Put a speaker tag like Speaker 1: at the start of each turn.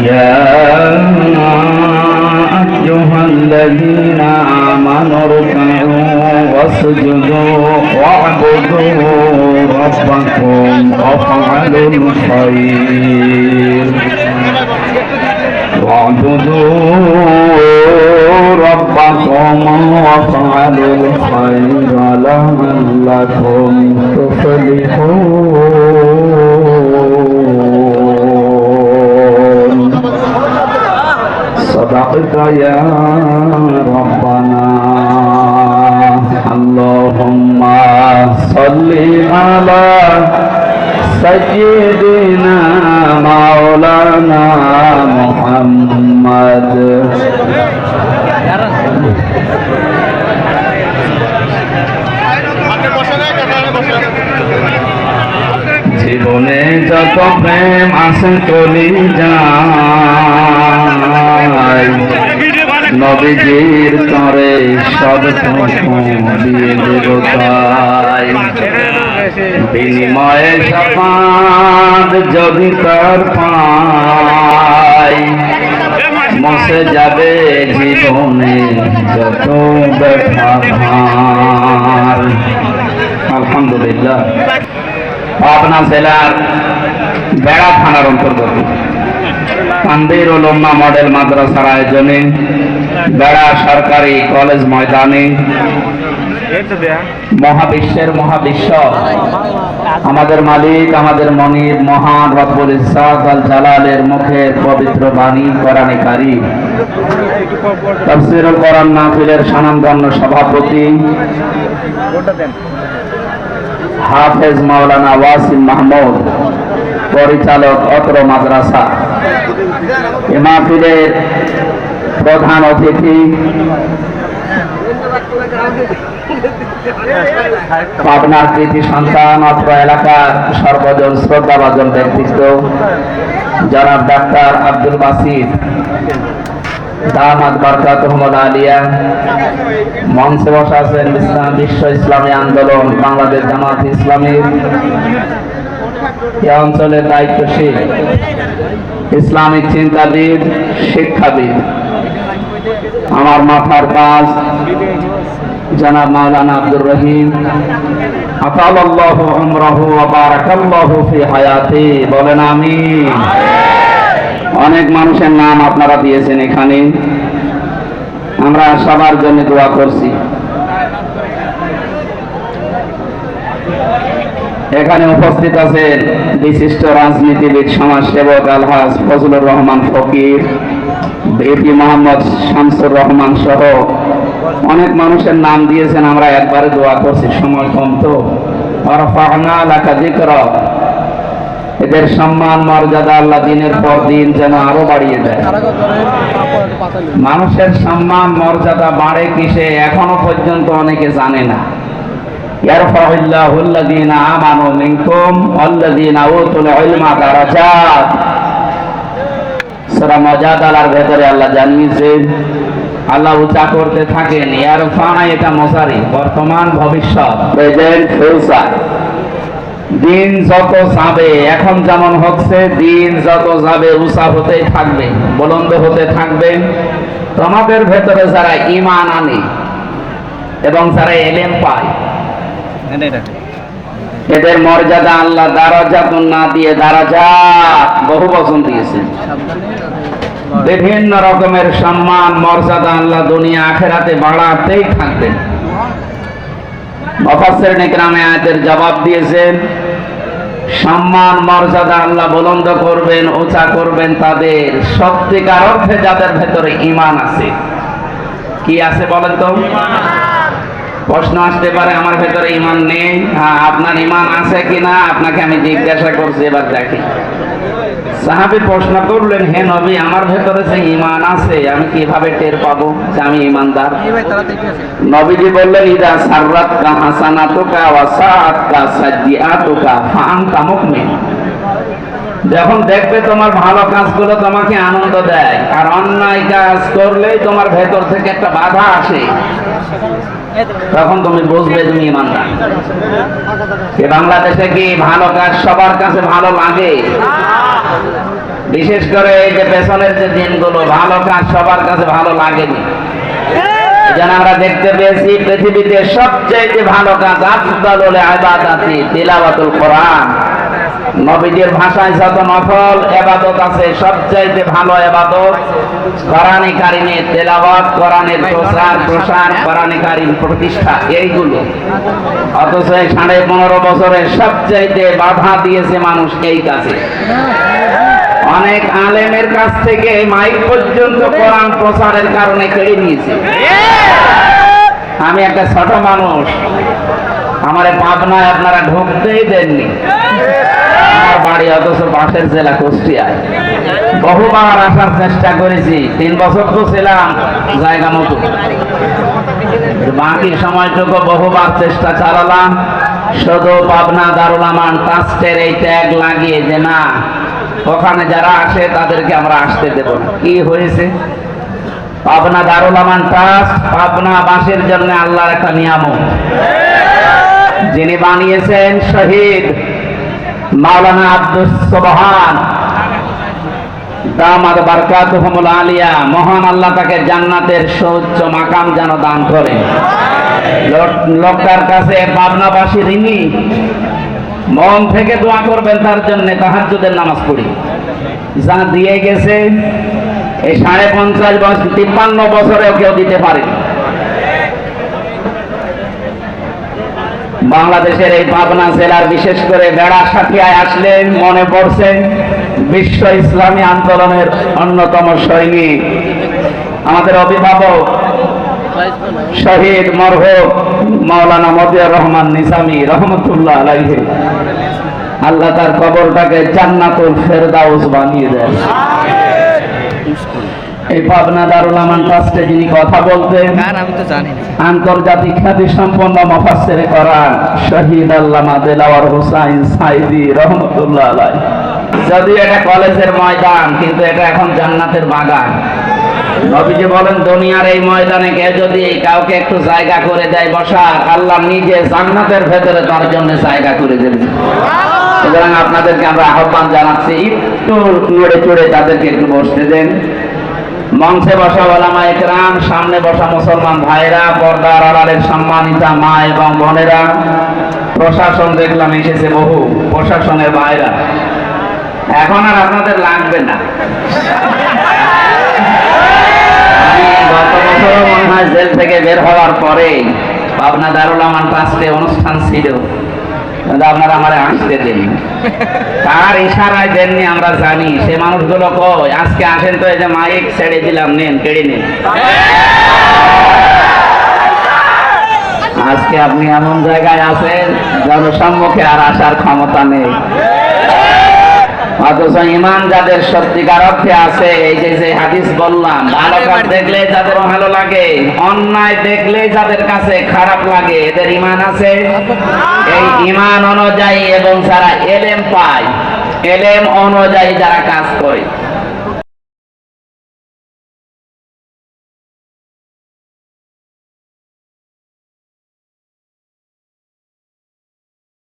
Speaker 1: يا أيها الذين آمنوا اركعوا واسجدوا واعبدوا ربكم وافعلوا الخير لعلكم تفلحون صدقت يا ربنا اللهم صل على سيدنا مولانا محمد জীবনে যত প্রেম আছে চলি যায় নবীজির তরে সবটুকু দিয়ে দেব তাই বিনিময়ে শাফাত যদি তার পাই মুছে যাবে জীবনে যত ব্যথা ভার। আলহামদুলিল্লাহ। পাবনা জেলার বেড়া থানার অন্তর্গত তানভীর উলুম্মাহ মডেল মাদ্রাসার আয়োজনে বেড়া সরকারি কলেজ ময়দানে মহাবিশ্বের মহাবিশ্ব আমাদের মালিক আমাদের মনিব মহান রব্বুল ইজ্জত আল জালালের মুখের পবিত্র বাণী কোরআনে কারীম তাফসীরুল কোরআন মাহফিলের স্বনামধন্য সভাপতি হাফেজ মাওলানা ওয়াসিম মাহমুদ পরিচালক অত্র মাদ্রাসা এ মাহফিলের প্রধান অতিথি পাবনার কৃতি সন্তান অত্র এলাকার সর্বজন শ্রদ্ধাভাজন ব্যক্তিত্ব জনাব ডাক্তার আব্দুল বাসিত দামাত বারকাতুহুল আলিয়া মঞ্চে বসা আছেন বিশ্ব ইসলামী আন্দোলন বাংলাদেশ জামাত ইসলামী এই অঞ্চলের দায়িত্বশীল ইসলামিক চিন্তাবিদ শিক্ষাবিদ আমার মাথার কাজ জনাব মাওলানা আব্দুর রহিম আতালাল্লাহু উমরাহু ওয়া বারাকাল্লাহু ফি হায়াতি বলেন আমিন। অনেক মানুষের নাম আপনারা দিয়েছেন এখানে আমরা সবার জন্য দোয়া করছি। এখানে উপস্থিত আছেন বিশিষ্ট রাজনীতিবিদ সমাজসেবক আলহাজ ফজলুর রহমান ফকির ভিপি মোহাম্মদ শামসুর রহমান সহ অনেক মানুষের নাম দিয়েছেন আমরা একবারে দোয়া করছি সময় কম তো ওয়ারফা'না লাকা যিকরাক এদের সম্মান মর্যাদা আল্লাহ দিনের পর দিন যেন আরো বাড়িয়ে দেয়। মানুষের সম্মান মর্যাদা বাড়ে কিসে এখনো পর্যন্ত অনেকে জানে না। ইয়ারফাউল্লাহুল্লাযীনা আমানু মিনকুম ওয়াল্লাযীনা উতুল ইলমা দারাজাত সূরা মুজাদালার ভেতরে আল্লাহ জানিয়েছেন আল্লাহ উঁচা করতে থাকেন। ইয়ারফা এটা মজারি বর্তমান ভবিষ্যৎ প্রেজেন্ট ফিউচার। দিন যত যাবে এখন যেমন হচ্ছে দিন যত যাবে উঁচা হতেই থাকবে বুলন্দ হতে থাকবে। তোমাদের ভেতরে যারা ঈমান আনে এবং যারা ইলম পায় এদের মর্যাদা আল্লাহ দারাজাতুন না দিয়ে দারাজাত বহু বচন দিয়েছেন। বিভিন্ন রকমের সম্মান মর্যাদা আল্লাহ দুনিয়া আখিরাতে বাড়াতেই থাকবেন। মুফাসসিরিন ইকরামে আয়াতের জবাব দিয়েছেন সম্মান মর্যাদা আল্লাহ বুলন্দ করবেন উঁচা করবেন তাদের সত্যিকার অর্থে যাদের ভেতরে ঈমান আছে। কি আছে বলেন তো? প্রশ্ন আসতে পারে আমার ভেতরে ঈমান নেই। হ্যাঁ, আপনার ঈমান আছে কিনা আপনাকে আমি জিজ্ঞাসা করছি, এবার দেখি। সাহাবী প্রশ্ন করলেন, হে নবী আমার ভেতরে যে ঈমান আছে আমি কিভাবে টের পাবো যে আমি ঈমানদার? নবীজি বললেন ইদা সাররাতকা হাসানাতুকা ওয়া সাআতকা সাইয়্যাতুকা ফাআনতা মুমিন। যখন দেখবে তোমার ভালো কাজগুলো তোমাকে আনন্দ দেয় আর অন্যায় কাজ করলেই তোমার ভেতর থেকে একটা বাধা আসে তখন তুমি বুঝবে তুমি ঈমানদার। বাংলাদেশে কি ভালো কাজ সবার কাছে ভালো লাগে? বিশেষ করে এই যে পেছনের যে দিনগুলো ভালো কাজ সবার কাছে ভালো লাগেনি। যেন আমরা দেখতে পেয়েছি পৃথিবীতে সবচেয়ে ভালো কাজ আফদালুল ইবাদাতি তিলাওয়াতুল কোরআন। নবীদের ভাষায় যত নফল ইবাদত আছে সবচেয়ে ভালো ইবাদত কোরআনে কারিমে তেলাওয়াত, কোরআনের প্রসার, কোরআনে কারিম প্রতিষ্ঠা, এইগুলো। অথচ 15.5 বছরে সবচেয়ে বাধা দিয়েছে মানুষ এই কাজে। অনেক আলেমের কাছ থেকে মাইক পর্যন্ত কোরআন প্রচারের কারণে কেড়ে নিয়েছে। আমি একটা ছোট মানুষ, আমারে পাবনায় আপনারা ঢুকতেই দেননি। আমার বাড়ি অথচ পাশের জেলা কুষ্টিয়ায়। বহুবার আসার চেষ্টা করেছি, 3 বছর তো ছিলাম জায়গা মতো, বাকি সময়টুকু বহুবার চেষ্টা চালালাম। শুধু পাবনা দারুল আমান ট্রাস্টের এই ট্যাগ লাগিয়ে যে না, ওখানে যারা আসে তাদেরকে আমরা আসতে দেব না। কি হয়েছে? পাবনা দারুল আমান ট্রাস্ট পাবনাবাসীর জন্য আল্লাহর একটা নিয়ামত, যিনি বানিয়েছেন শহীদ মাওলানা আব্দুস সুবহান দামাত বারকাতুহুমুল আলিয়া। মহান আল্লাহ তাকে জান্নাতের সুউচ্চ মাকাম যেন দান করে। লোকটার কাছে পাবনাবাসী ঋণী, মন থেকে দোয়া করবেন তার জন্য। তাহাজ্জুদের নামাজ পড়ি, যা দিয়ে গেছে এই 55 বছর 53 বছরেও কেউ দিতে পারে। বাংলাদেশের এই পাবনা জেলার বিশেষ করে বেড়াসাথিয়ায় আসলে মনে পড়ছে বিশ্ব ইসলামী আন্দোলনের অন্যতম সৈনিক, আমাদের অভিভাবক শহীদ মরহুম মাওলানা মতিয়ার রহমান নিজামী রহমতুল্লাহ আলাইহি। আল্লাহ তার কবরটাকে জান্নাতুল ফেরদাউস বানিয়ে দেন। এই পাবনা দারুল আমান ট্রাস্টে যিনি কথা বলতেন, আমি তো জানি না, আন্তর্জাতিক খ্যাতি সম্পন্ন মুফাসসিরে কোরআন শহীদ আল্লামা দেলাওয়ার হোসাইন সাইদি রহমতুল্লাহ আলাইহি। যদি এটা কলেজের ময়দান, কিন্তু এটা এখন জান্নাতের বাগান। নবীজি বলেন দুনিয়ার এই ময়দানে কেউ যদি কাউকে একটু জায়গা করে দেয় বসার, আল্লাহ নিজে জান্নাতের ভেতরে তার জন্য জায়গা করে দেবেন। সুতরাং আপনাদেরকে আমরা আহ্বান জানাচ্ছি, একটু নড়ে চড়ে তাদেরকে একটু বসতে দেন। মঞ্চে বসা ওলামায়ে কেরাম, সামনে বসা মুসলমান ভাইরা, পর্দার আড়ালের সম্মানিতা মা এবং বোনেরা, প্রশাসন দেখলাম এসেছে বহু, প্রশাসনের ভাইরা। এখন আর আপনাদের লাগবে না। আমি গত বছরও মনে হয় জেল থেকে বের হওয়ার পরে পাবনা দারুল আমান ট্রাস্টে অনুষ্ঠান ছিল, কিন্তু আপনারা আমারে আসতে দেন, তার ইশারায় দেননি আমরা জানি। সে মানুষগুলো কই আজকে আসেন তো, এই যে মাইক ছেড়ে দিলাম, নেন, কেড়ে নেন। আজকে আপনি এমন জায়গায় আছেন জনসম্মুখে আর আসার ক্ষমতা নেই। অথচ ইমান যাদের সত্যিকার অর্থে আছে, এই যে হাদিস বললাম, ভালো কাজ দেখলে যাদের ভালো লাগে, অন্যায় দেখলে যাদের কাছে খারাপ লাগে, এদের ইমান আছে। এই ইমান অনুযায়ী এবং যারা এলেম পায়, এলেম অনুযায়ী যারা কাজ করে,